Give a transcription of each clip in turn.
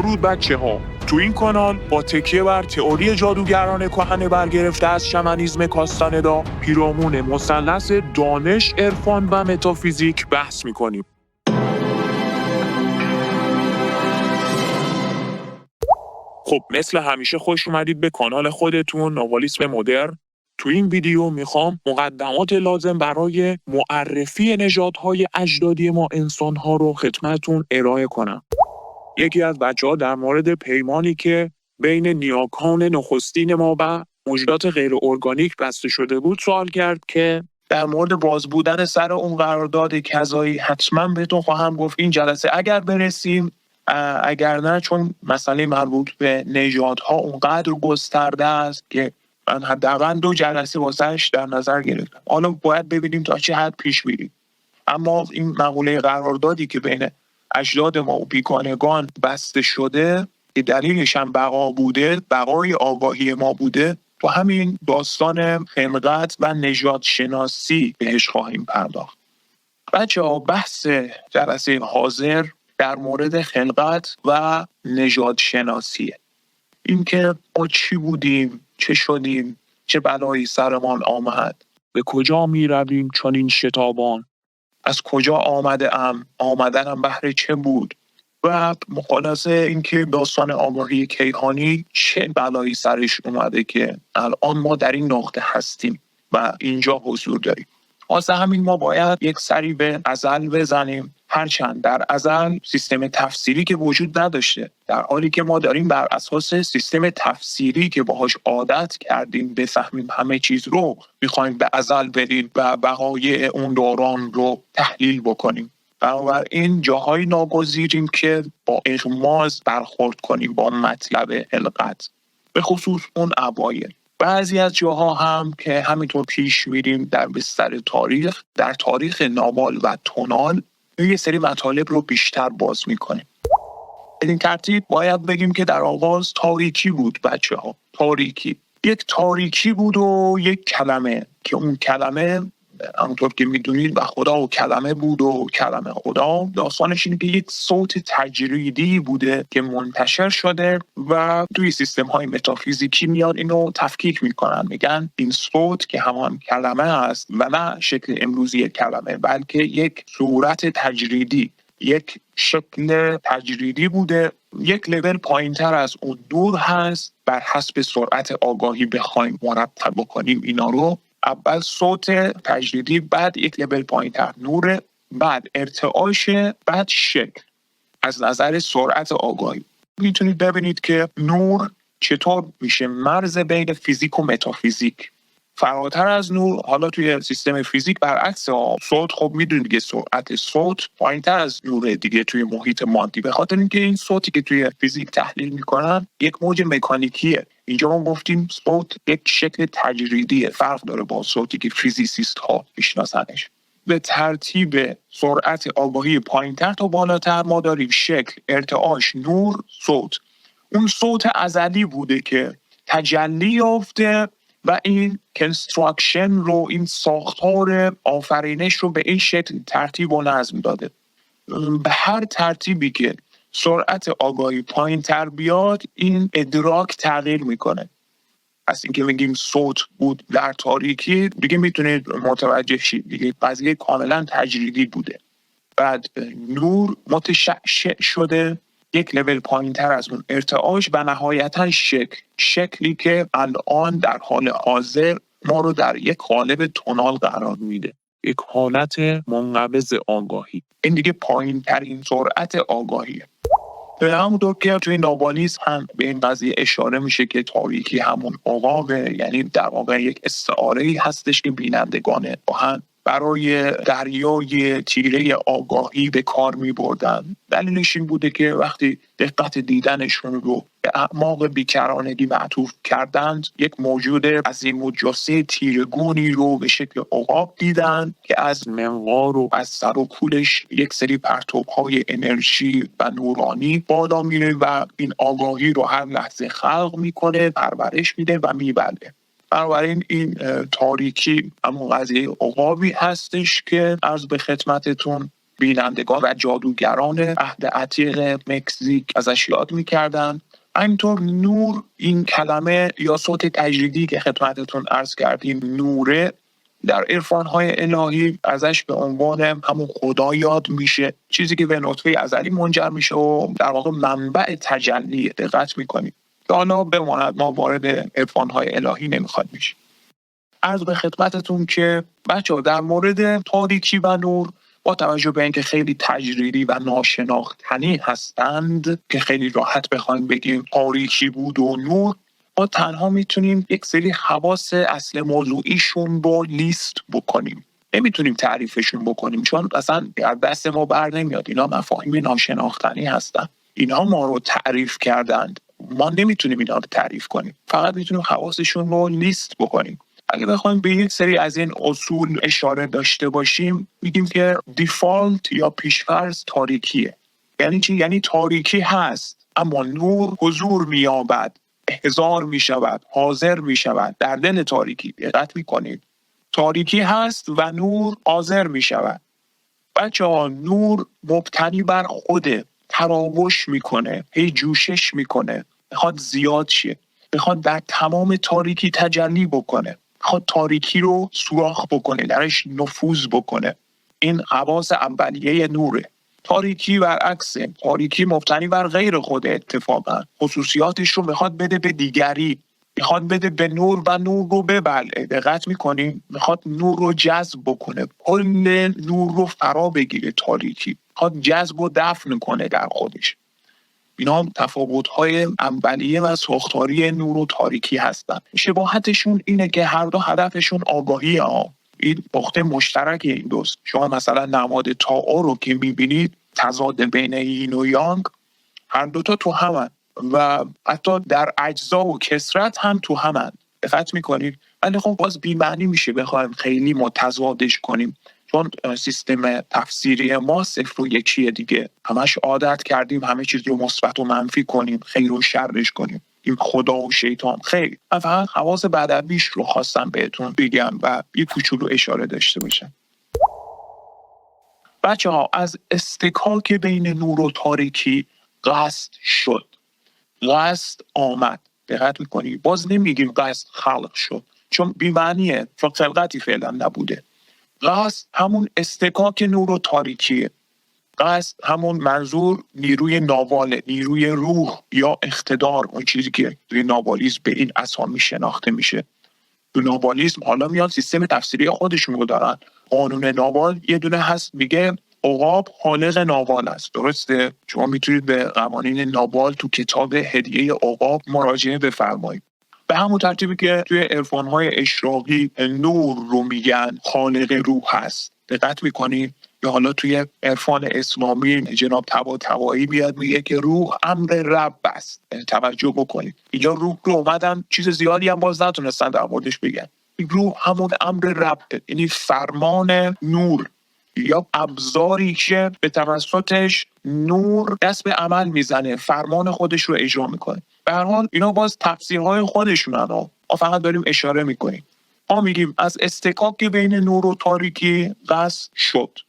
درود بچه‌ها. تو این کانال با تکیه بر تئوری جادوگران کهن برگرفته از شمنیسم کاستاندا، پیرامون مثلث دانش، عرفان و متافیزیک بحث می‌کنیم. خب مثل همیشه خوش اومدید به کانال خودتون نوالیسم مدرن. تو این ویدیو میخوام مقدمات لازم برای معرفی نژادهای اجدادی ما انسان‌ها رو خدمتتون ارائه کنم. یکی از بچه‌ها در مورد پیمانی که بین نیاکان نخستین ما و موجودات غیر ارگانیک بسته شده بود سوال کرد که در مورد باز بودن سر اون قرارداد کذایی حتما بهتون خواهم گفت این جلسه اگر برسیم، اگر نه چون مسئله مربوط به نژادها اونقدر گسترده است که من حداقل 2 جلسه واسش در نظر گرفتم. حالا باید ببینیم تا چه حد پیش میریم. اما این مقوله قراردادی که بین اجداد ما و بیگانگان بسته شده که دلیلش هم بقا بوده، بقای آگاهی ما بوده، تو همین داستان خلقت و نژاد شناسی بهش خواهیم پرداخت. بچه‌ها بحث جلسه حاضر در مورد خلقت و نژاد شناسیه. این که ما چی بودیم، چه شدیم، چه بلایی سرمان آمد، به کجا می رویم چون این شتابان، از کجا آمدنم بهر چه بود و مخالصه اینکه داستان آگاهی کیهانی چه بلایی سرش اومده که الان ما در این نقطه هستیم و اینجا حضور داریم. واسه همین ما باید یک سری به ازل بزنیم، هرچند در ازل سیستم تفسیری که وجود نداشته، در حالی که ما داریم بر اساس سیستم تفسیری که باهاش عادت کردیم بفهمیم همه چیز رو، میخوایم به ازل بریم و بقای اون دوران رو تحلیل بکنیم. بنابراین جاهای ناگزیریم که با اغماض برخورد کنیم با مطلب خلقت، به خصوص اون اوایل. بعضی از جاها هم که همینطور پیش میریم در بستر تاریخ، در تاریخ نابال و تونال یه سری مطالب رو بیشتر باز میکنیم. این ترتیب باید بگیم که در آغاز تاریکی بود بچه‌ها. یک تاریکی بود و یک کلمه که اون کلمه همونطور که میدونید و خدا و کلمه بود و کلمه خدا. داستانش اینه که یک صوت تجریدی بوده که منتشر شده و توی سیستم های متافیزیکی میاد اینو تفکیک میکنن، میگن این صوت که همان کلمه است و نه شکل امروزی کلمه، بلکه یک صورت تجریدی، یک شکل تجریدی بوده، یک لول پایینتر از اون دور هست. بر حسب سرعت آگاهی بخوایم مرتب بکنیم اینا رو، اول صوت تجریدی، بعد یک لول پایینتر نور، بعد ارتعاش، بعد شکل. از نظر سرعت آگاهی میتونید ببینید که نور چطور میشه مرز بین فیزیک و متافیزیک. فراتر از نور، حالا توی سیستم فیزیک برعکس صوت، خب میدونید دیگه سرعت صوت پایینتر از نور دیگه توی محیط مادی، به خاطر اینکه این صوتی که توی فیزیک تحلیل میکنن یک موج مکانیکیه. اینجا ما گفتیم صوت یک شکل تجریدیه، فرق داره با صوتی که فیزیسیست ها میشناسنش. به ترتیب سرعت آگاهی پایینتر تا بالاتر ما داریم شکل، ارتعاش، نور، صوت. اون صوت ازلی بوده که تجلی یافته و این کنستراکشن رو، این ساختار آفرینش رو به این شکل ترتیب و نظم داده. به هر ترتیبی که سرعت آگاهی پایین تر بیاد، این ادراک تغییر میکنه. از اینکه میگیم صوت بود در تاریکی دیگه میتونید متوجه شید دیگه قضیه کاملا تجریدی بوده. بعد نور متشعشع شده، یک لول پایین تر از اون ارتعاش و نهایتا شکلی که الان در حال حاضر ما رو در یک قالب تونال قرار میده، یک حالت منقبض آگاهی. این دیگه پایین ترین سرعت آگاهیه. به همونطور که توی نابالیسم هم به این قضیه اشاره میشه که تاریکی همون عقابه، یعنی در واقع یک استعاره‌ای هستش که بینندگان باهن برای دریای تیره آگاهی به کار می بردن. دلیلش این بوده که وقتی دقت دیدنشون رو به اعماق بیکرانگی معطوف کردند، یک موجود عظیم و جثه تیرگونی رو به شکل عقاب دیدن که از منقار و از سر و کولش یک سری پرتوهای انرژی و نورانی بالا میره و این آگاهی رو هر لحظه خلق میکنه، پرورش میده و میبلده. بنابراین این تاریکی همون قضیه عقابی هستش که عرض به خدمتتون بینندگان و جادوگران عهد عتیق مکزیک ازش یاد میکردن. همینطور نور، این کلمه یا صوت تجریدی که خدمتتون عرض کردیم نوره، در عرفان‌های الهی ازش به عنوان همون خدا یاد میشه، چیزی که به نطفه ازلی منجر میشه و در واقع منبع تجلیه. دقت میکنیم. حالا بماند، ما وارد عرفان‌های الهی نمیخواد میشه. عرض به خدمتتون که بچه‌ها در مورد تاریکی و نور، با توجه به اینکه خیلی تجریدی و ناشناختنی هستند که خیلی راحت بخوایم بگیم تاریکی بود و نور، ما تنها میتونیم یک سری خواص اصل موضوعیشون رو لیست بکنیم. نمیتونیم تعریفشون بکنیم چون اصلا در دست ما بر نمیاد. اینا مفاهیم ناشناختنی هستن. اینا ما رو تعریف کردند. ما نمیتونیم اینا رو تعریف کنیم. فقط میتونیم خواصشون رو لیست بکنیم. اگه بخوایم به یک سری از این اصول اشاره داشته باشیم، میگیم که دیفالت یا پیشفرض تاریکیه. یعنی چی؟ یعنی تاریکی هست اما نور حضور می‌یابد، احضار می‌شود، حاضر می‌شود در دل تاریکی. دقت می‌کنید. تاریکی هست و نور حاضر می‌شود. بچه‌ها نور مبتنی بر خوده، تراوش می‌کنه، هی جوشش می‌کنه، می‌خواد زیاد شه، می‌خواد در تمام تاریکی تجلی بکنه، می‌خواد تاریکی رو سوراخ بکنه، درش نفوذ بکنه. این خواص اولیه نوره. تاریکی برعکسه. تاریکی مبتنی بر غیر خود، اتفاقا خصوصیاتش رو میخواد بده به دیگری، میخواد بده به نور و نور رو ببلعه. دقت میکنیم؟ میخواد نور رو جذب بکنه، کل نور رو فرا بگیره. تاریکی میخواد جذب و دفن کنه در خودش. اینا تفاوت‌های اولیه و ساختاری نور و تاریکی هستن. شباهتشون اینه که هر دو هدفشون آگاهیه. این نقطه مشترک این دوست. شما مثلا نماد تائو رو که می‌بینید، تضاد بین یین و یانگ، هر دوتا تو همن و حتی در اجزا و کثرت هم تو همن. دقت می‌کنید؟ ولی خب باز بی‌معنی میشه بخوایم خیلی متضادش کنیم، چون سیستم تفسیری ما صفر و یکیه دیگه. همش عادت کردیم همه چیز رو مثبت و منفی کنیم، خیر و شرش کنیم. این خدا و شیطان خیر. من فقط خواص بدویش رو خواستم بهتون بگم و یک کوچولو اشاره داشته باشم. بچه‌ها، از استکاک بین نور و تاریکی قصد شد. قصد آمد. دقت می‌کنی؟ باز نمیگیم قصد خلق شد، چون بی‌معنیه، چون خلقتی فعلا نبوده. قصد همون استکاک نور و تاریکیه. قصد همون منظور نیروی ناواله، نیروی روح یا اقتدار، اون چیزی که توی ناوالیسم به این اسامی شناخته میشه. تو ناوالیسم حالا میاد سیستم تفسیری خودشون رو دارن. قانون ناوال یه دونه هست، میگه عقاب خالق ناوال است. درسته؟ شما میتونید به قوانین ناوال تو کتاب هدیه عقاب مراجعه بفرمایید. به همون ترتیبی که توی عرفان‌های اشراقی نور رو میگن خالق روح هست. دقت میکنید؟ یا حالا توی عرفان اسلامی جناب طباطبایی بیاد میگه که روح امر رب است. توجه بکنید. اینجا روح رو اومدن چیز زیادی هم باز نتونستن در موردش بگن. روح همون امر رب، یعنی فرمان نور یا ابزاری که به توسطش نور دست به عمل میزنه، فرمان خودش رو اجرا میکنه. به هر حال اینا باز تفسیرهای خودشونن. ما فقط داریم اشاره میکنیم. ما میگیم از استکاک بین نور و تاریکی قصد شد.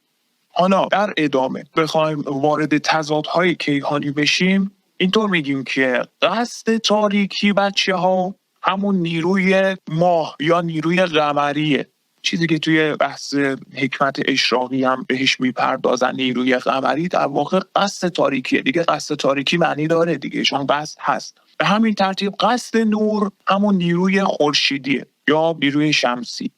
حالا در ادامه بخوایم وارد تضادهای کیهانی بشیم، اینطور میگیم که قصد تاریکی بچه‌ها همون نیروی ماه یا نیروی قمریه. چیزی که توی بحث حکمت اشراقی هم بهش میپردازن، نیروی قمری در واقع قصد تاریکیه دیگه. قصد تاریکی معنی داره دیگه، چون قصد هست. به همین ترتیب قصد نور همون نیروی خورشیدیه یا نیروی شمسی.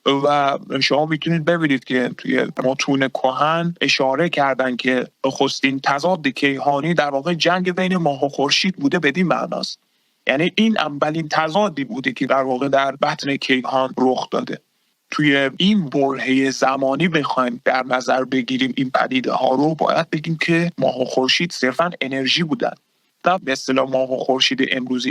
و شما میتونید ببینید که توی متون کهن اشاره کردن که نخستین تضاد کیهانی در واقع جنگ بین ماه و خورشید بوده. بدین معناست، یعنی این اولین تضادی بوده که در واقع در بطن کیهان رخ داده. توی این برهه زمانی بخوایم در نظر بگیریم این پدیده ها رو، باید بگیم که ماه و خورشید صرفاً انرژی بودن. به اصطلاح ماه و خورشید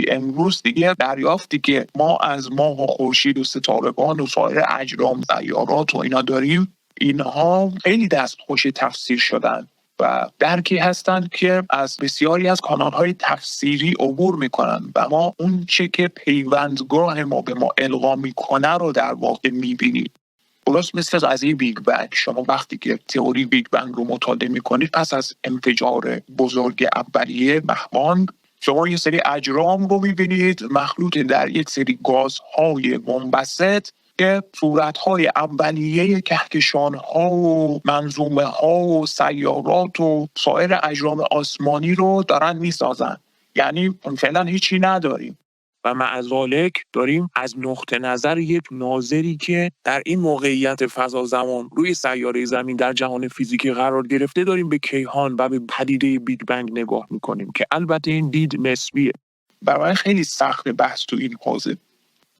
امروز دیگه دریافتی که ما از ماه و خورشید و ستارگان و سایر اجرام سیارات و اینا داریم، اینها خیلی دستخوش تفسیر شدن و درکی هستند که از بسیاری از کانال‌های تفسیری عبور میکنن و ما اون چه که پیوندگاه ما به ما القا میکنه رو در واقع میبینیم. درست مثل قضیه بیگ بنگ. شما وقتی که تئوری بیگ بنگ رو مطالعه می‌کنید، پس از انفجار بزرگ اولیه مهبان، شما یه سری اجرام رو می‌بینید مخلوط در یک سری گازهای منبسط که صورت‌های اولیه کهکشان‌ها و منظومه‌ها و سیارات و سایر اجرام آسمانی رو دارن می‌سازن. یعنی فعلا هیچی نداریم و مع ذالک داریم از نقطه نظر یک ناظری که در این موقعیت فضا زمان روی سیاره زمین در جهان فیزیکی قرار گرفته داریم به کیهان و به پدیده بیگ بنگ نگاه میکنیم که البته این دید نسبیه. برای خیلی سخت بحث تو این حوزه.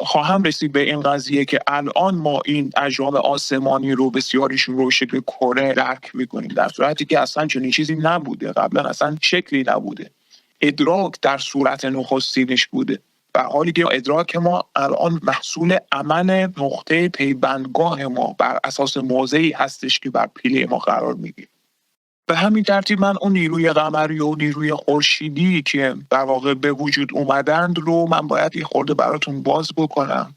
خواهم رسید به این قضیه که الان ما این اجرام آسمانی رو بسیاریشون رو شکل کره درک میکنیم، در صورتی که اصلا چنین چیزی نبوده، قبلا اصلا شکلی نبوده. ادراک در صورت نخستینش بوده، در حالی که ادراک ما الان محصول عمل نقطه پیوندگاه ما بر اساس موضعی هستش که بر پیله ما قرار میگیره. به همین ترتیب من اون نیروی قمری و نیروی خورشیدی که در واقع به وجود اومدند رو من باید یه خورده براتون باز بکنم،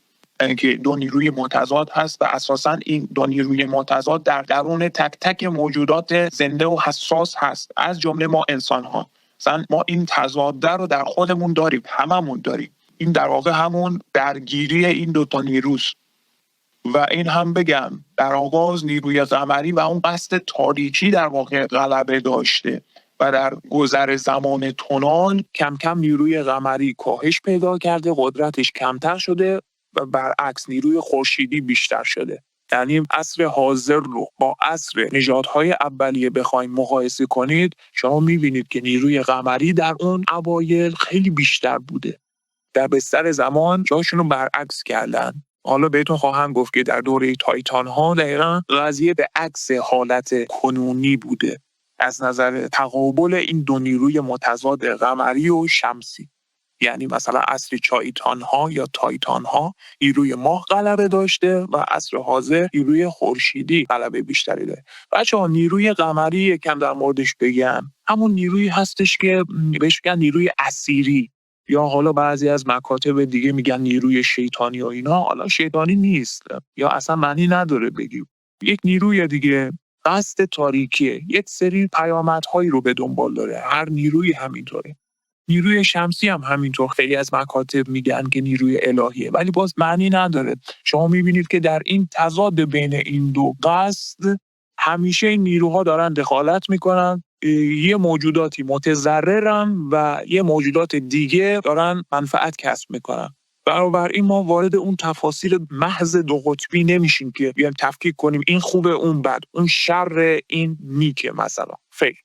که دو نیروی متضاد هست و اساساً این دو نیروی متضاد در درون تک تک موجودات زنده و حساس هست، از جمله ما انسان‌ها. مثلا ما این تضاد رو در خودمون داریم، هممون داریم. این در واقع همون درگیری این دو تا نیروست. و این هم بگم در آغاز نیروی قمری و اون قصد تاریکی در واقع غلبه داشته و در گذر زمان تونال کم کم نیروی قمری کاهش پیدا کرده، قدرتش کمتر شده و برعکس نیروی خورشیدی بیشتر شده. یعنی عصر حاضر رو با عصر نژادهای اولیه بخواید مقایسه کنید، شما می‌بینید که نیروی قمری در اون اوایل خیلی بیشتر بوده. در بستر زمان جاشون رو برعکس کردن. حالا بهتون خواهم گفت که در دوره تایتان ها دقیقا قضیه به عکس حالت کنونی بوده از نظر تقابل این دو نیروی متضاد قمری و شمسی. یعنی مثلا عصر چایتان ها یا تایتان ها نیروی ماه غلبه داشته و عصر حاضر نیروی خورشیدی غلبه بیشتری داره. بچه‌ها نیروی قمری یکم در موردش بگم، همون نیرویی هستش که بهش میگن نیروی اسیری، یا حالا بعضی از مکاتب دیگه میگن نیروی شیطانی و اینا. حالا شیطانی نیست یا اصلا معنی نداره بگیم، یک نیروی دیگه قصد تاریکیه، یک سری پیامدهایی رو به دنبال داره. هر نیروی همینطوره. نیروی شمسی هم همینطور، خیلی از مکاتب میگن که نیروی الهیه، ولی باز معنی نداره. شما میبینید که در این تضاد بین این دو قصد همیشه این نیروها دارن دخالت میکنن، یه موجوداتی متضررن و یه موجودات دیگه دارن منفعت کسب میکنن. بنابراین ما وارد اون تفاصیل محض دو قطبی نمیشیم که بیایم تفکیک کنیم این خوبه اون بد، اون شر این نیکه. مثلا فکر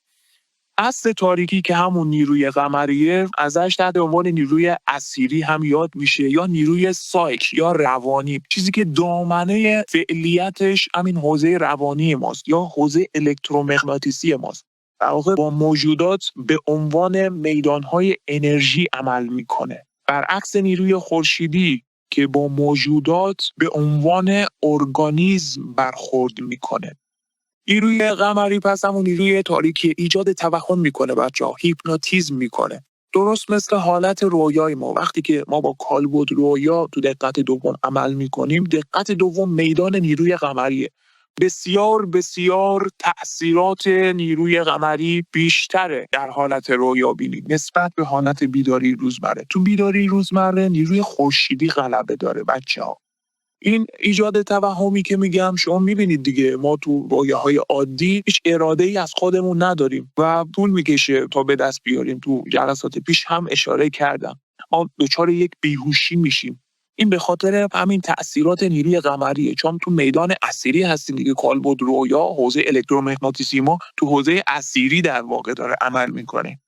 اصل تاریکی که همون نیروی قمریه، ازش تحت عنوان نیروی اسیری هم یاد میشه، یا نیروی سایک یا روانی، چیزی که دامنه فعلیتش همین حوزه روانی ماست یا حوزه الکترومغناطیسی ماست. در واقع با موجودات به عنوان میدانهای انرژی عمل میکنه، برعکس نیروی خورشیدی که با موجودات به عنوان ارگانیسم برخورد میکنه. نیروی قمری پس همون نیروی تاریکی ایجاد توهم میکنه بچه‌ها، هیپنوتیزم میکنه. درست مثل حالت رویای ما، وقتی که ما با کالبد رویا تو دقت دوم عمل میکنیم، دقت دوم میدان نیروی قمریه. بسیار بسیار تأثیرات نیروی قمری بیشتره در حالت رویا بینی نسبت به حالت بیداری روزمره. تو بیداری روزمره نیروی خورشیدی غلبه داره بچه‌ها. این ایجاد توهمی که میگم شما میبینید دیگه، ما تو رویاهای عادی هیچ اراده‌ای از خودمون نداریم و طول میکشه تا به دست بیاریم. تو جلسات پیش هم اشاره کردم، ما دچار یک بیهوشی میشیم. این به خاطر همین تأثیرات نیروی قمریه، چون تو میدان اسیری هستیم دیگه. کالبد رویا، حوزه الکترومغناطیسی ما تو حوزه اسیری در واقع داره عمل میکنه.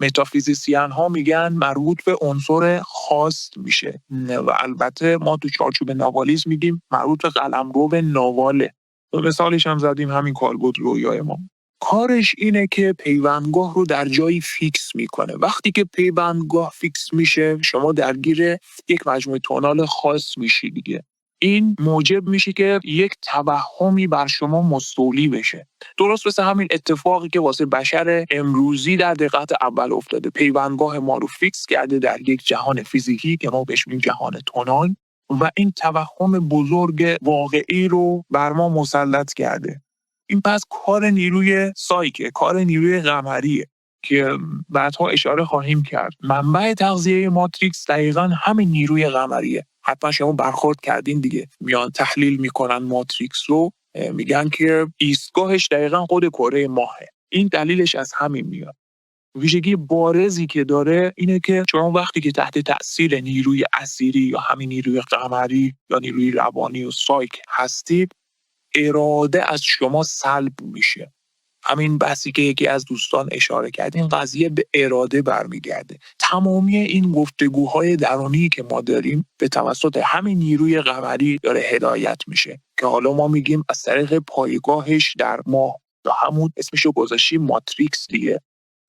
متافیزیسین ها میگن مربوط به عنصر خاص میشه و البته ما تو چارچوب نوالیسم میگیم مربوط به قلمرو نواله. مثالش هم زدیم همین کالبد رویای ما. کارش اینه که پیوندگاه رو در جایی فیکس میکنه. وقتی که پیوندگاه فیکس میشه شما درگیر یک مجموعه تونال خاص میشی دیگه. این موجب میشه که یک توهمی بر شما مستولی بشه. درست مثل همین اتفاقی که واسه بشر امروزی در دقت اول افتاده. پیوندگاه ما رو فیکس کرده در یک جهان فیزیکی که ما بهش میگیم جهان تونال و این توهم بزرگ واقعی رو بر ما مسلط کرده. این پس کار نیروی سایکه، کار نیروی قمریه که بعدها اشاره خواهیم کرد. منبع تغذیه ماتریکس دقیقاً همین نیروی قمریه. حتما شما برخورد کردین دیگه، میان تحلیل میکنن ماتریکس رو، میگن که ایستگاهش دقیقاً خود کره ماهه. این دلیلش از همین میاد. ویژگی بارزی که داره اینه که شما وقتی که تحت تأثیر نیروی اسیری یا همین نیروی قمری یا نیروی روانی و سایک هستید، اراده از شما سلب میشه. همین بحثی که یکی از دوستان اشاره کرد، این قضیه به اراده برمیگرده. تمامی این گفتگوهای درونی که ما داریم به توسط همین نیروی قمری داره هدایت میشه که حالا ما میگیم از طریق پایگاهش در ماه یا همون اسمشو گذاشتیم ماتریکس دیگه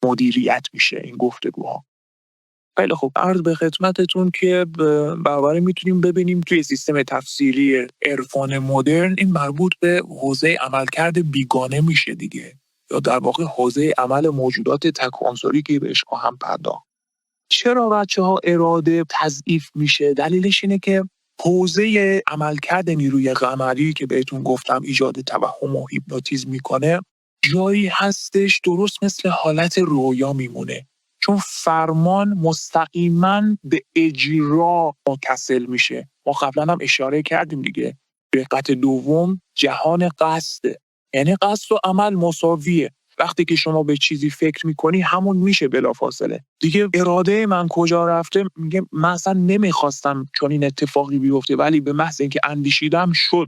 مدیریت میشه این گفتگوها. خیلی خوب، عرض به خدمتتون که برابر میتونیم ببینیم توی سیستم تفسیری عرفان مدرن این مربوط به حوزه عملکرد بیگانه میشه دیگه، یا در واقع حوزه عمل موجودات تک عنصری که بهش خواهم پرداخت. چرا بچه‌ها اراده تضعیف میشه؟ دلیلش اینه که حوزه عملکرد نیروی قمری که بهتون گفتم ایجاد توهم و هیپنوتیزم میکنه، جایی هستش درست مثل حالت رویا میمونه، چون فرمان مستقیما به اجرا منتقل میشه. ما قبلا هم اشاره کردیم دیگه، دقت دوم جهان قصده، یعنی قصد و عمل مساویه. وقتی که شما به چیزی فکر میکنی همون میشه بلافاصله دیگه. اراده من کجا رفته؟ میگه من اصلا نمیخواستم چون این اتفاقی بیفته، ولی به محض اینکه اندیشیدم شد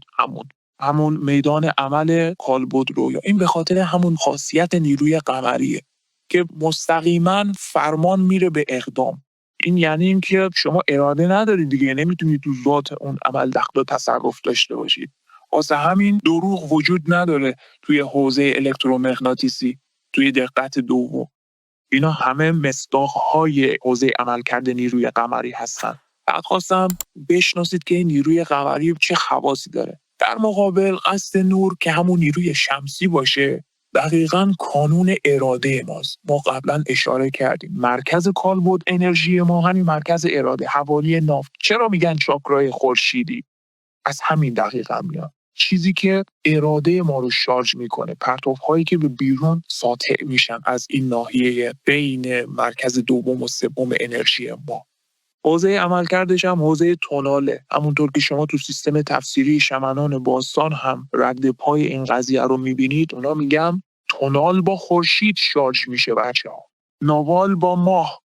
همون میدان عمل کالبد رویا. این به خاطر همون خاصیت نیروی قمریه که مستقیما فرمان میره به اقدام. این یعنی اینکه شما اراده ندارید دیگه، نمیتونید تو ذات اون عمل دخل و تصرف داشته باشید. واسه همین دروغ وجود نداره توی حوزه الکترومغناطیسی، توی دقت دوم. اینا همه مصداق‌های حوزه عملکرد نیروی قمری هستن. بعد خواستم بشناسید که این نیروی قمری چه خواصی داره. در مقابل قصد نور که همون نیروی شمسی باشه، دقیقاً کانون اراده ماست. ما قبلا اشاره کردیم مرکز کالبد انرژی ما همین مرکز اراده، حوالی ناف. چرا میگن چاکرای خورشیدی؟ از همین دقیقاً میاد. چیزی که اراده ما رو شارژ میکنه، پرتوهایی که به بیرون ساطع میشن از این ناحیه بین مرکز دوم و سوم انرژی ما. حوزه عملکردش هم حوزه توناله. همونطور که شما تو سیستم تفسیری شمنان باستان هم رد پای این قضیه رو میبینید، اونا میگم تونال با خورشید شارژ میشه بچه‌ها، ناوال با ماه.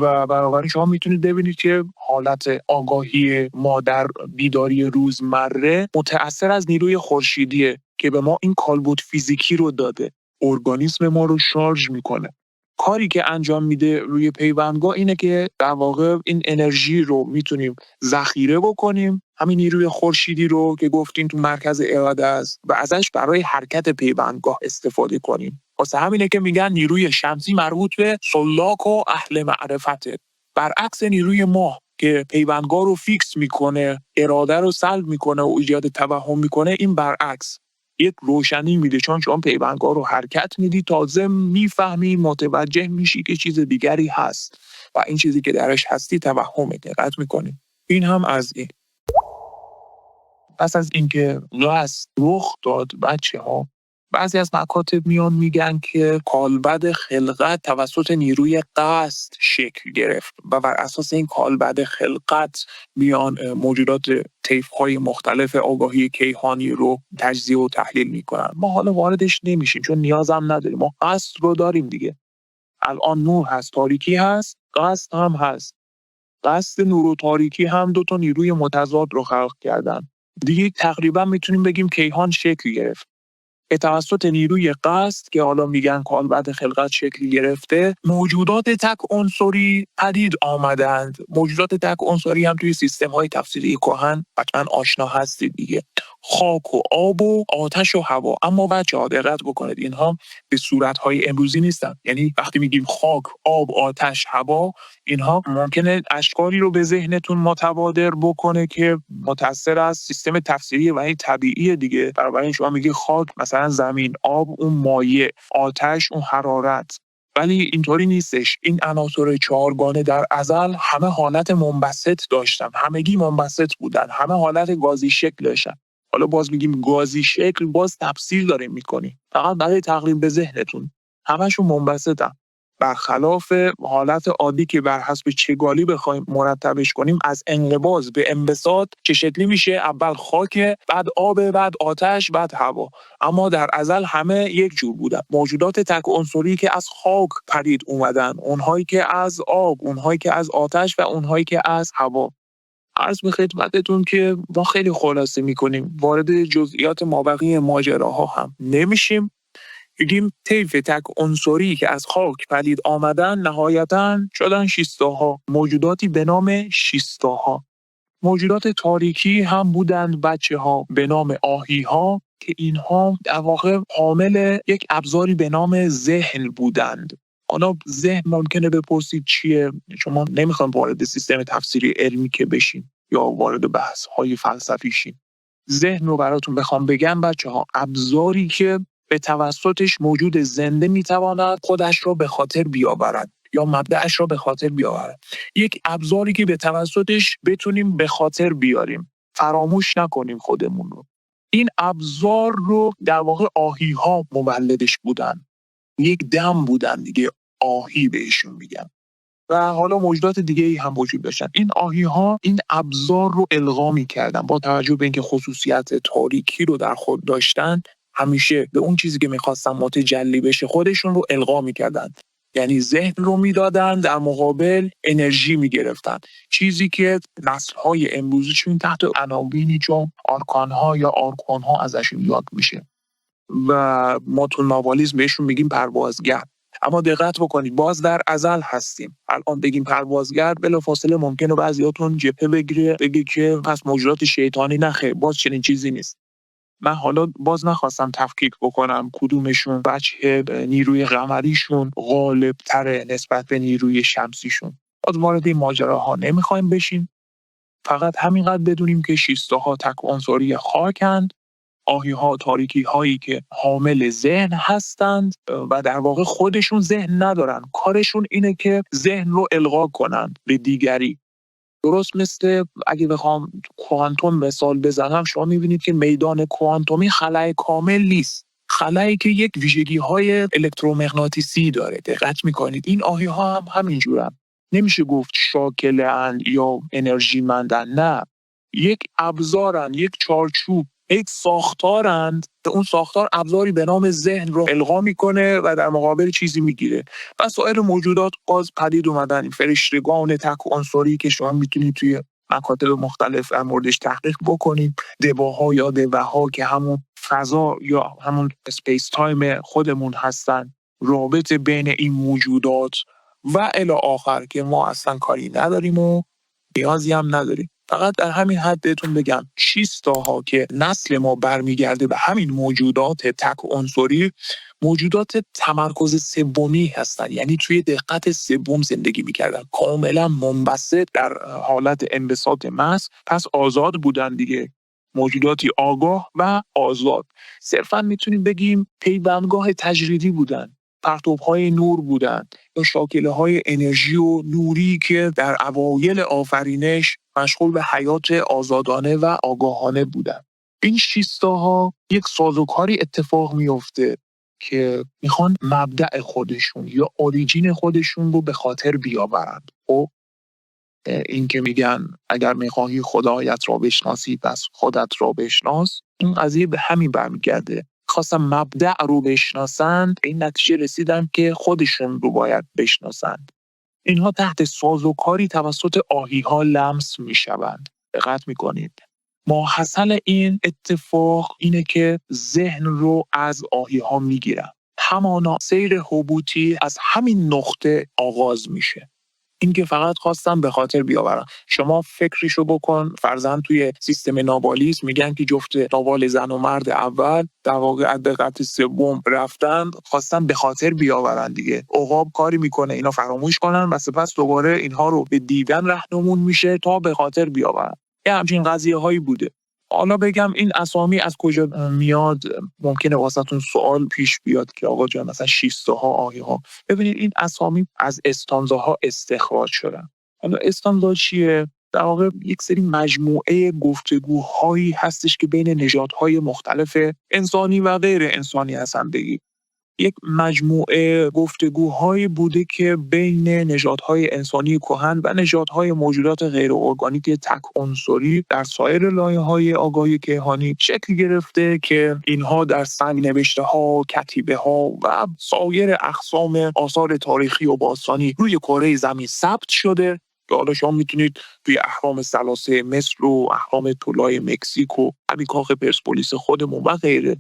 و بنابراین شما میتونید ببینید که حالت آگاهی ما در بیداری روزمره متأثر از نیروی خورشیدیه که به ما این کالبد فیزیکی رو داده، ارگانیسم ما رو شارژ میکنه. کاری که انجام میده روی پیوندگاه اینه که در واقع این انرژی رو میتونیم ذخیره بکنیم، همین نیروی خورشیدی رو که گفتین تو مرکز اراده است، و ازش برای حرکت پیوندگاه استفاده کنیم. واسه همینه که میگن نیروی شمسی مربوط به سلاک و اهل معرفته، برعکس نیروی ماه که پیوندگاه رو فیکس میکنه، اراده رو سلب میکنه و ایجاد توهم میکنه. این برعکس یک روشنی میده، چون شما پیوندگاه رو حرکت میدی، تازه میفهمی، متوجه میشی که چیز دیگری هست و این چیزی که درش هستی توهمه. دقت میکنی. این هم از این. پس از اینکه قصد رخ داد بچه‌ها، بعضی از مکاتب میان میگن که کالبد خلقت توسط نیروی قصد شکل گرفت و بر اساس این کالبد خلقت میان موجودات طیف‌های مختلف آگاهی کیهانی رو تجزیه و تحلیل میکنن. ما حالا واردش نمیشیم چون نیازم نداریم، ما قصد رو داریم دیگه. الان نور هست، تاریکی هست، قصد هم هست. قصد نور و تاریکی هم دو تا نیروی متضاد رو خلق کردن دیگه. تقریبا میتونیم بگیم کیهان شکل گرفت توسط نیروی قصد که حالا میگن کالبد خلقت شکل گرفته. موجودات تک عنصری پدید آمدند. موجودات تک عنصری هم توی سیستم‌های تفسیری کهن حتما آشنا هستید دیگه، خاک و آب و آتش و هوا. اما بچه‌ها دقت بکنید، اینها به صورت‌های امروزی نیستن. یعنی وقتی میگیم خاک، آب، آتش، هوا، اینها ممکنه اشکالی رو به ذهنتون متبادر بکنه که متأثر از سیستم تفسیری و این طبیعیه دیگه. برای شما میگی خاک مثلا زمین، آب اون مایع، آتش اون حرارت. ولی اینطوری نیستش. این عناصر چهارگانه در ازل همه حالت منبسط داشتن، همگی منبسط بودن، همه حالت گازی شکل داشتن. حالا باز میگیم گازی شکل، باز تفسیر داریم میکنیم، فقط برای تقریب به ذهنتون. همشون منبسطن، برخلاف حالت عادی که بر حسب چگالی بخوایم مرتبش کنیم، از انقباض به انبساط چه شکلی میشه؟ اول خاک، بعد آب، بعد آتش، بعد هوا. اما در ازل همه یک جور بودن، موجودات تک عنصری که از خاک پدید اومدن، اونهایی که از آب، اونهایی که از آتش و اونهایی که از هوا. عرض به خدمتتون که ما خیلی خلاصه میکنیم، وارد جزئیات مابقی ماجراها هم نمیشیم. میگیم طیف تک عنصری که از خاک پدید آمدن نهایتاً شدن شیستاها، موجوداتی به نام شیستاها. موجودات تاریکی هم بودند بچه‌ها به نام آهی‌ها که اینها در واقع حامل یک ابزاری به نام ذهن بودند. حالا ذهن ممکنه بپرسید چیه؟ شما نمیخوام وارد سیستم تفسیری علمی که بشین یا وارد بحث‌های فلسفی شین. ذهن رو براتون بخوام بگم بچه‌ها، ابزاری که به توسطش موجود زنده میتواند خودش را به خاطر بیاورد یا مبدأش را به خاطر بیاورد. یک ابزاری که به توسطش بتونیم به خاطر بیاریم، فراموش نکنیم خودمون رو. این ابزار رو در واقع آهی‌ها مولدش بودن، یک دم بودن دیگه، آهی بهشون میگن. و حالا موجودات دیگه ای هم وجود داشتن. این آهی‌ها این ابزار رو القا می‌کردن، با توجه به اینکه خصوصیت تاریکی رو در خود داشتن، همیشه به اون چیزی که می‌خواستن متجلی بشه خودشون رو القا می‌کردن. یعنی ذهن رو میدادن، در مقابل انرژی می‌گرفتن، چیزی که نسل‌های امروزیشون تحت عناوینی چون آرکان‌ها یا آرکون‌ها ازشون یاد میشه و ما تو ناوالیسم بهشون میگیم پروازگر. اما دقت بکنید، باز در ازل هستیم. الان بگیم پروازگر، بلافاصله ممکنه بعضیاتون جبهه بگیره بگه که پس موجودات شیطانی. نخیر، باز چنین چیزی نیست. من حالا باز نخواستم تفکیک بکنم کدومشون وجه نیروی قمریشون غالب تره نسبت به نیروی شمسیشون. باز وارد این ماجراها نمیخوایم بشیم، فقط همینقدر بدونیم که شیستاها تک عنصری خاکند، آهی‌ها تاریکی‌هایی که حامل ذهن هستند و در واقع خودشون ذهن ندارن، کارشون اینه که ذهن رو القا کنن به دیگری. درست مثل اگه بخوام کوانتوم مثال بزنم، شما می‌بینید که میدان کوانتومی خلأ کامل نیست، خلأی که یک ویژگی‌های الکترومغناطیسی داره. دقت می‌کنید این آهی‌ها هم همینجورن. نمیشه گفت شاکل‌اند یا انرژیمندن، نه، یک ابزارن، یک چارچوب، یک ساختارند که اون ساختار ابزاری به نام ذهن رو القا میکنه و در مقابل چیزی میگیره. و سایر موجودات باز پدید اومدن، این فرشتگان تک عنصری که شما میتونید توی مکاتب مختلف در موردش تحقیق بکنید، دواها یا دواها که همون فضا یا همون اسپیس تایم خودمون هستن، رابطه بین این موجودات و الی آخر که ما اصلا کاری نداریم و نیازی هم نداریم. فقط در همین حد بهتون بگم شیستاها که نسل ما برمیگرده به همین موجودات تک عنصری، موجودات تمرکز سومی هستن، یعنی توی دقت سوم زندگی میکردن، کاملا منبسط در حالت انبساط محض، پس آزاد بودن دیگه، موجوداتی آگاه و آزاد. صرفا میتونیم بگیم پیوندگاه تجریدی بودن، پرتوهای نور بودند یا شاکله‌های انرژی و نوری که در اوایل آفرینش مشغول به حیات آزادانه و آگاهانه بودند. این شیستاها یک سازوکاری اتفاق میفته که میخوان مبدأ خودشون یا اوریجین خودشون رو به خاطر بیاورند. خب این که میگن اگر میخواهی خدایت را بشناسی پس خودت را بشناس، این قضیه به همین برمیگرده. خواستم مبدأ رو بشناسند، این نتیجه رسیدن که خودشون رو باید بشناسند. اینها تحت سازوکاری توسط آهی‌ها لمس میشوند. دقت میکنید. ماحصل این اتفاق اینه که ذهن رو از آهی‌ها میگیرن. همانا سیر هبوطی از همین نقطه آغاز میشه. این که فقط خواستم به خاطر بیاورم. شما فکریشو بکن، فرضاً توی سیستم نابالیسم میگن که جفت نابال زن و مرد اول در واقع از دقت سوم رفتن، خواستن به خاطر بیاورن دیگه. عقاب کاری میکنه اینا فراموش کنن و سپس دوباره اینها رو به دیدن راهنمون میشه تا به خاطر بیاورن. یه همچین قضیه هایی بوده. حالا بگم این اسامی از کجا میاد؟ ممکنه واسهتون سوال پیش بیاد که آقا جان مثلا شیسته‌ها، آهی‌ها. ببینید این اسامی از استانزاها استخراج شدن. حالا استانزا چیه؟ در واقع یک سری مجموعه گفتگوهایی هستش که بین نژادهای مختلف انسانی و غیر انسانی هستن. یک مجموعه گفتگوهایی بوده که بین نژادهای انسانی کهن و نژادهای موجودات غیر ارگانیک تک عنصری در سایر لایه‌های آگاهی کیهانی شکل گرفته که اینها در سنگ‌نوشته‌ها، کتیبه‌ها و سایر اقسام آثار تاریخی و باستانی روی کره زمین ثبت شده که حالا شما میتونید توی اهرام ثلاثه مصر و اهرام طلای مکزیک و همین کاخ پرسپولیس خودمون و غیره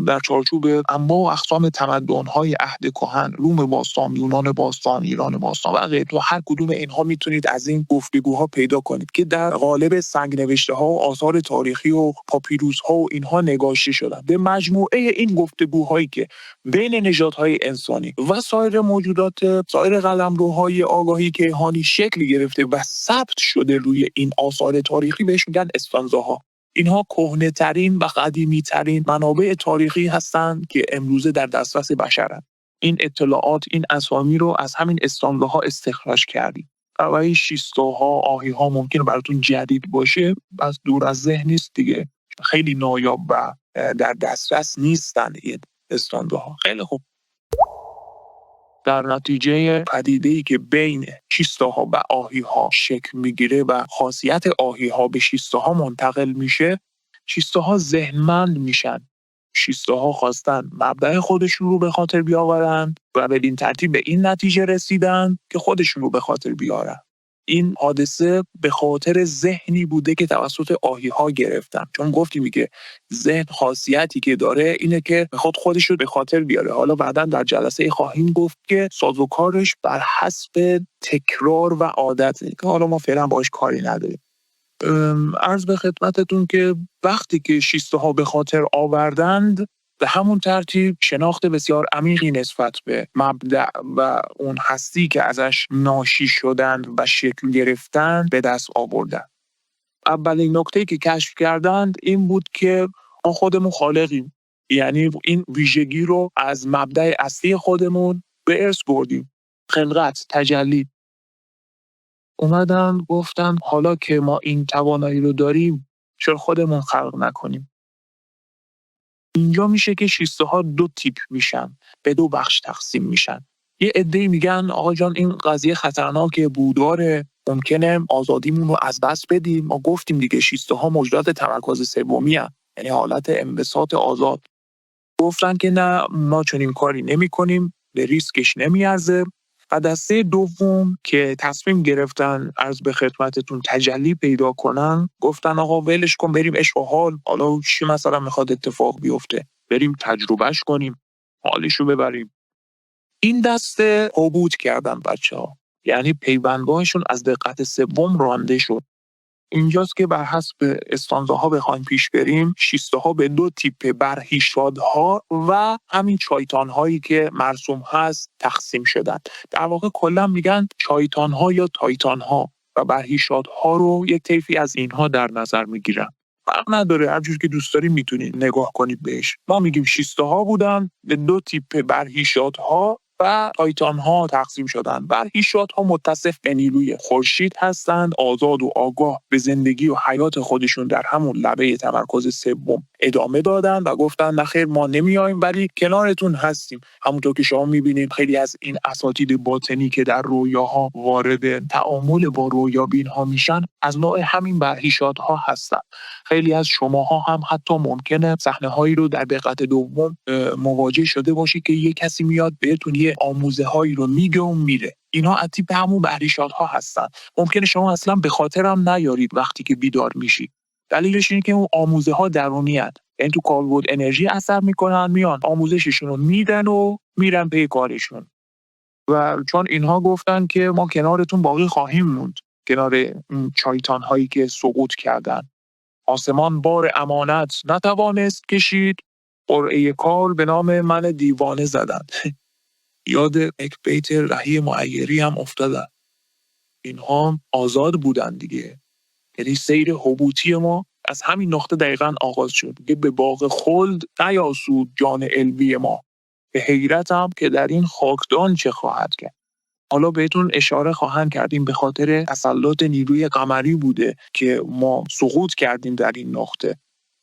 در چارچوب انواع اقسام تمدن‌های عهد کهن، روم باستان، یونان باستان، ایران باستان و غیره، تو هر کدوم اینها میتونید از این گفتگوها پیدا کنید که در قالب سنگ‌نوشته‌ها و آثار تاریخی و پاپیروس‌ها و اینها نگاشته شدن. به مجموعه این گفتگوهایی که بین نژادهای انسانی و سایر موجودات، سایر قلمروهای آگاهی کیهانی شکل گرفته و ثبت شده روی این آثار تاریخی بهش میگن استانزاها. اینها کهنه‌ترین و قدیمی‌ترین منابع تاریخی هستند که امروزه در دسترس بشرند. این اطلاعات، این اسامی رو از همین استانزاها استخراج کردیم. و این شیسته‌ها، آهی‌ها ممکنه براتون جدید باشه، بس دور از ذهن نیست دیگه. خیلی نایاب و در دسترس نیستن این استانزاها. خیلی خوب. در نتیجه پدیده‌ای که بین شیسته‌ها و آهی‌ها شکل میگیره و خاصیت آهی‌ها به شیسته‌ها منتقل میشه، شیسته‌ها ذهنمند میشن. شیسته‌ها خواستن مبدأ خودشون رو به خاطر بیاورن و بدین ترتیب به این نتیجه رسیدن که خودشون رو به خاطر بیارن. این حادثه به خاطر ذهنی بوده که توسط آهی‌ها گرفتن، چون گفتیم که ذهن خاصیتی که داره اینه که بخواد خودش رو به خاطر بیاره. حالا بعداً در جلسه خواهیم گفت که سازوکارش بر حسب تکرار و عادته که حالا ما فعلا باش کاری نداریم. عرض به خدمتتون که وقتی که شیسته‌ها به خاطر آوردند، به همون ترتیب شناخت بسیار عمیقی نسبت به مبدأ و اون هستی که ازش ناشی شدند و شکل گرفتند به دست آوردند. اولین نکته‌ای که کشف کردند این بود که ما خودمون خالقیم. یعنی این ویژگی رو از مبدأ اصلی خودمون به ارث بردیم. خلقت، تجلی. اومدن گفتن حالا که ما این توانایی رو داریم چرا خودمون خلق نکنیم؟ اینجا میشه که شیسته‌ها دو تیپ میشن، به دو بخش تقسیم میشن. یه عده‌ای میگن آقا جان این قضیه خطرناکه، بوداره، ممکنه آزادیمون رو از دست بدیم. ما گفتیم دیگه شیسته‌ها موجودات تمرکز سومی هستن، یعنی حالت انبساط آزاد. گفتن که نه، ما چنین کاری نمی‌کنیم، به ریسکش نمیارزه. و دسته دوم که تصمیم گرفتن عرض به خدمتتون تجلی پیدا کنن، گفتن آقا ولش کن، بریم عشق و حال، حالا چی مثلا میخواد اتفاق بیفته، بریم تجربهش کنیم، حالشو ببریم. این دسته حبوط کردن بچه‌ها، یعنی پیوندهاشون از دقت سوم رانده شد. اینجاست که بر حسب استانزاها بخوایم پیش بریم، شیسته‌ها به دو تیپ برهیشادها و همین چایتان‌هایی که مرسوم هست تقسیم شدن. در واقع کلا میگن چایتان‌ها یا تایتان‌ها و برهیشادها رو یک طیفی از اینها در نظر میگیرن. فرق نداره، هر جور که دوست دارید میتونید نگاه کنید بهش. ما میگیم شیسته‌ها بودن، به دو تیپ برهیشادها و تایتان‌ها تقسیم شدند. برهیشادها متصف به نیروی خورشید هستند، آزاد و آگاه به زندگی و حیات خودشون در همون لبه تمرکز سوم ادامه دادن و گفتن نخیر ما نمیایم ولی کنارتون هستیم. همونطور که شما میبینید خیلی از این اساتید باطنی که در رویاها وارد تعامل با رویابین‌ها میشن از نوع همین برهیشادها هستن. خیلی از شماها هم حتی ممکنه صحنه‌هایی رو در دقت دوم مواجه شده باشید که یه کسی میاد بهتون یه آموزه‌هایی رو میگه و میره. اینها از تیپ همون برهیشادها هستن. ممکنه شما اصلا به خاطرم نیارید وقتی که بیدار میشید. دلیلش اینه که اون آموزه‌ها درونی هستن. یعنی تو کاربرد انرژی اثر میکنن، میان آموزششون رو میدن و میرن پی کارشون. و چون اینها گفتن که ما کنارتون باقی خواهیم موند، کنار این چایتان هایی که سقوط کردن. آسمان بار امانت نتوانست کشید، قرعه کار به نام من دیوانه زدند. یاد یک بیت رهی معیری هم افتادن. اینها آزاد بودن دیگه. یعنی سیر حبوطی ما از همین نقطه دقیقاً آغاز شد که به باغ خلد نیاسود جان علوی ما. به حیرتم که در این خاکدان چه خواهد کرد. حالا بهتون اشاره خواهم کردیم به خاطر تسلط نیروی قمری بوده که ما سقوط کردیم در این نقطه.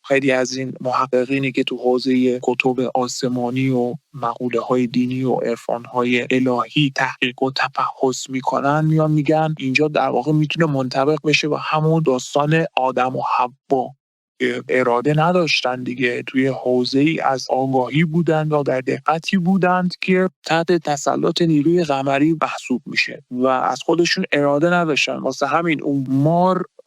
خیلی از این محققینی که تو حوزه کتب آسمانی و مقوله‌های دینی و عرفان‌های الهی تحقیق و تفحص میکنن میگن اینجا در واقع میتونه منطبق بشه با همون داستان آدم و حوا. اراده نداشتن دیگه، توی حوزه‌ای از آگاهی بودند و در دقتی بودند که تحت تسلط نیروی قمری محسوب میشه و از خودشون اراده نداشتن. واسه همین اون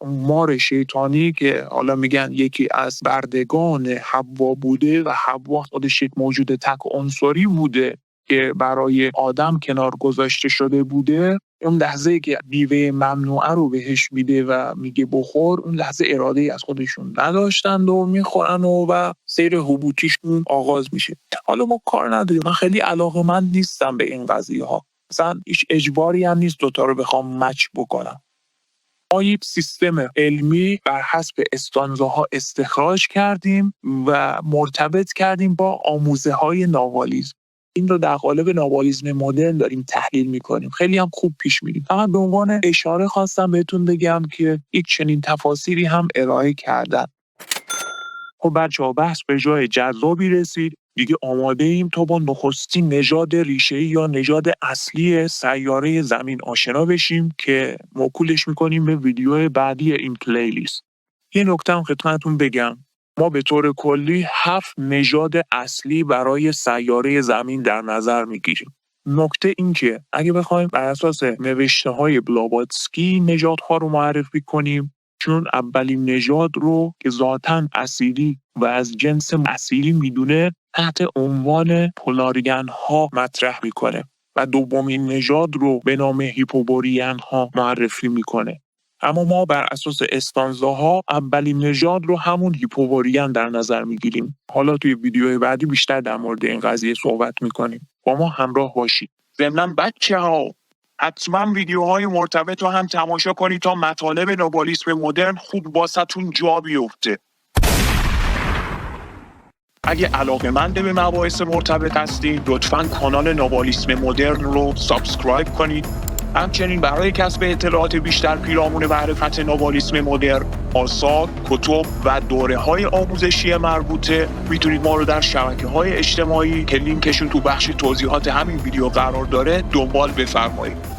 مار شیطانی که حالا میگن یکی از بردگان حوا بوده و حوا خودش یک موجود تک عنصری بوده که برای آدم کنار گذاشته شده بوده، اون لحظه‌ای که میوه ممنوعه رو بهش میده و میگه بخور، اون لحظه اراده‌ای از خودشون نداشتند و میخورن و سیر حبوطیشون آغاز میشه. حالا ما کار نداریم، من خیلی علاقه‌مند نیستم به این قضیه ها، مثلا هیچ اجباری هم نیست دوتا رو بخوام مچ بکنم. ما یک سیستم علمی بر حسب استانزاها استخراج کردیم و مرتبط کردیم با آموزه‌های ناوالیزم. این رو در قالب ناوالیزم مدرن داریم تحلیل میکنیم. خیلی هم خوب پیش میریم. فقط به عنوان اشاره خواستم بهتون بگم که یک چنین تفاسیری هم ارائه کردن. خب بچه‌ها، بحث به جای جذابی رسید. دیگه آماده ایم تا با نخستین نژاد ریشه‌ای یا نژاد اصلی سیاره زمین آشنا بشیم که موکولش میکنیم به ویدیو بعدی این پلیلیست. یه نکته هم خدمتتون بگم. ما به طور کلی 7 نژاد اصلی برای سیاره زمین در نظر میگیریم. نکته این که اگه بخوایم بر اساس نوشته‌های بلاواتسکی نژادها رو معرفی کنیم، چون اولین نژاد رو که ذاتاً اسیری و از جنس اسیری میدونه تحت عنوان پولارین ها مطرح میکنه و دومین نژاد رو به نام هیپوبورین ها معرفی میکنه. اما ما بر اساس استانزاها اولین نژاد رو همون هیپوبورین در نظر میگیریم. حالا توی ویدیوهای بعدی بیشتر در مورد این قضیه صحبت میکنیم. با ما همراه باشید. ضمناً بچه‌ها حتما ویدیوهای مرتبط رو هم تماشا کنید تا مطالب نوالیسم مدرن خوب واسه‌تون جا بیفته. اگه علاقه‌مند به مباحث مرتبط هستید لطفاً کانال نوالیسم مدرن رو سابسکرایب کنید. همچنین برای کسب اطلاعات بیشتر پیرامون معرفت نوالیسم مدرن، آثار، کتب و دوره‌های آموزشی مربوطه میتونید ما رو در شبکه‌های اجتماعی که لینکشون تو بخش توضیحات همین ویدیو قرار داره دنبال بفرمایید.